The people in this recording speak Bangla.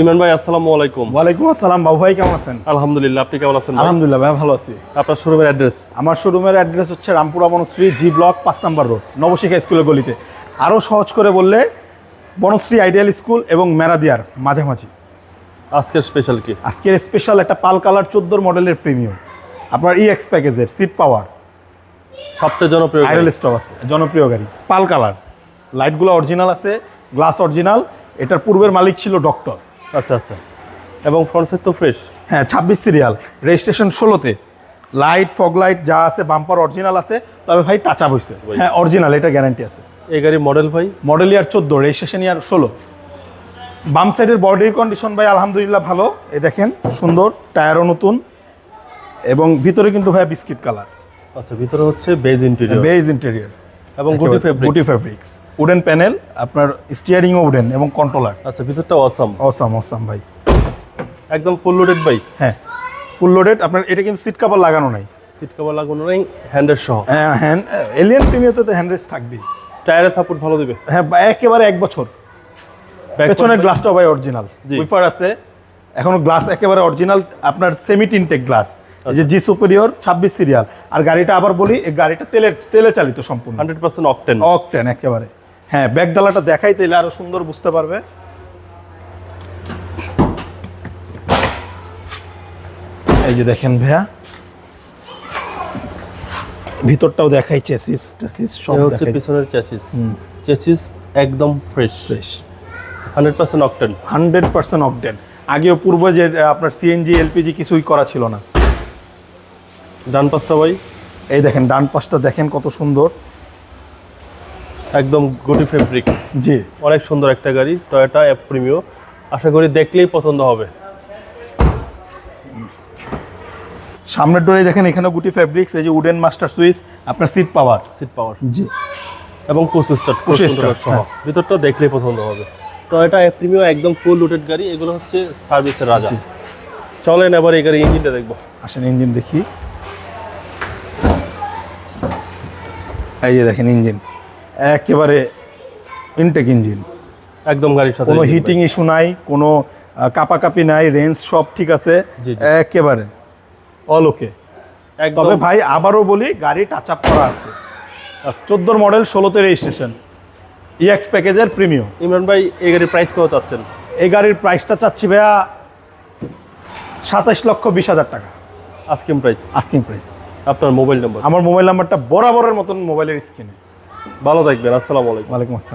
ইমরান ভাই আসসালামু আলাইকুম। ওয়ালাইকুম আসসালাম। বাবু ভাই কেমন আছেন? আলহামদুলিল্লাহ, আপনি কেমন আছেন? আলহামদুলিল্লাহ ভাই ভালো আছি। আপনার শোরুমের অ্যাড্রেস? আমার শোরুমের অ্যাড্রেস হচ্ছে রামপুরা বনশ্রী জি ব্লক 5 নম্বর রোড, নবশিখা স্কুলের গলিতে। আরও সহজ করে বললে বনশ্রী আইডিয়াল স্কুল এবং মেরাদিয়ার মাঝামাঝি। আজকের স্পেশাল কি? আজকের স্পেশাল একটা পাল কালার 14 মডেলের প্রিমিয়াম, আপনার ইএক্স প্যাকেজের সিট পাওয়ার, সবচেয়ে জনপ্রিয় আইডল স্টক আছে, জনপ্রিয় গাড়ি। পাল কালার, লাইটগুলো অরিজিনাল আছে, গ্লাস অরিজিনাল। এটার পূর্বের মালিক ছিল ডক্টর। আচ্ছা আচ্ছা, এবং ফ্রন্ট সাইড তো ফ্রেশ। হ্যাঁ, 26 সিরিয়াল, রেজিস্ট্রেশন 16তে। লাইট, ফগ লাইট যা আছে, বাম্পার অরিজিনাল আছে, তবে ভাই টাচ আপ হয়েছে। হ্যাঁ অরিজিনাল, এটা গ্যারান্টি আছে। এই গাড়ির মডেল ভাই? মডেল ইয়ার 14, রেজিস্ট্রেশন ইয়ার 16। বাম সাইডের বডির কন্ডিশন ভাই আলহামদুলিল্লাহ ভালো। এই দেখেন সুন্দর, টায়ারও নতুন, এবং ভিতরে কিন্তু ভাই বিস্কিট কালার। আচ্ছা, ভিতরে হচ্ছে বেজ ইন্টেরিয়র। বেজ ইন্টেরিয়র এবং গুটি ফেব্রিক। গুটি ফেব্রিক্স, উডেন প্যানেল, আপনার স্টিয়ারিংও উডেন এবং কন্ট্রোলার। আচ্ছা, ভিতরটা অসাম। অসাম অসাম ভাই, একদম ফুল লোডেড ভাই। হ্যাঁ ফুল লোডেড। আপনার এটা কিন্তু সিট কভার লাগানো নাই, সিট কভার লাগানো নেই, হ্যান্ডের সহ। হ্যাঁ হ্যান্ড, এলিয়ান প্রিমিয়াতে তো হ্যান্ড রেস্ট থাকবেই। টায়ারের সাপোর্ট ভালো দিবে। হ্যাঁ একেবারে 1 বছর। পেছনের গ্লাসটাও ভাই অরিজিনাল, উইফার আছে এখনো, গ্লাস একেবারে অরিজিনাল, আপনার সেমি টিনটেক গ্লাস। এই যে জি সুপিরিয়র 26 সিরিয়াল। আর গাড়িটা আবার বলি, এই গাড়িটা তেলে চালিত সম্পূর্ণ, 100% অকটেন। অকটেন একেবারে। হ্যাঁ ব্যাক ডালাটা দেখাই তাইলে আরো সুন্দর বুঝতে পারবে। এই যে দেখেন ভাইয়া, ভিতরটাও দেখাই, চেসিস টেসিস সব হচ্ছে দেখাই। পিছনের চেসিস। চেসিস একদম ফ্রেশ ফ্রেশ, 100% অকটেন। 100% অকটেন। আগেও পূর্বে যে আপনার সিএনজি এলপিজি কিছুই করা ছিল না। ডান পাশটা ভাই? এই দেখেন ডান পাশটা দেখেন কত সুন্দর, একদম গুটি ফেব্রিক। জি অনেক সুন্দর একটা গাড়ি, টয়োটা এফ প্রিমিও। আশা করি দেখলেই পছন্দ হবে। সামনের ডোরে দেখেন এখানে গুটি ফেব্রিক্স, এই যে উডেন মাস্টার সুইচ, আপনার সিট পাওয়ার। সিট পাওয়ার, জি, এবং পুশ স্টার্ট সহ। হ্যাঁ। ভিতরটা দেখলেই পছন্দ হবে। টয়োটা এফ প্রিমিও একদম ফুল লুটেড গাড়ি। এগুলো হচ্ছে সার্ভিসের রাজা। চলেন এবার এই গাড়ির ইঞ্জিনটা দেখবো। আসেন ইঞ্জিন দেখি। এই যে দেখেন ইঞ্জিন একেবারে ইনটেক ইঞ্জিন, একদম গাড়ির সাথে কোনো হিটিং ইস্যু নাই, কোনো কাপাকাপি নাই, রেঞ্জ সব ঠিক আছে, একেবারে অল ওকে। তবে ভাই আবারও বলি, গাড়ি টাচ আপ করা আছে। 14 মডেল, 16তে রেজিস্ট্রেশন, ইএক্স প্যাকেজের প্রিমিয়াম। ইমরান ভাই, এই গাড়ির প্রাইস কত চাচ্ছেন? এই গাড়ির প্রাইসটা চাচ্ছি ভাইয়া 27,20,000 টাকা। Asking price? Asking price. আপনার মোবাইল নাম্বার? আমার মোবাইল নাম্বারটা বরাবরের মতন মোবাইলের স্ক্রিনে। ভালো থাকবেন, আসসালামু আলাইকুম। ওয়ালাইকুম আসসালাম।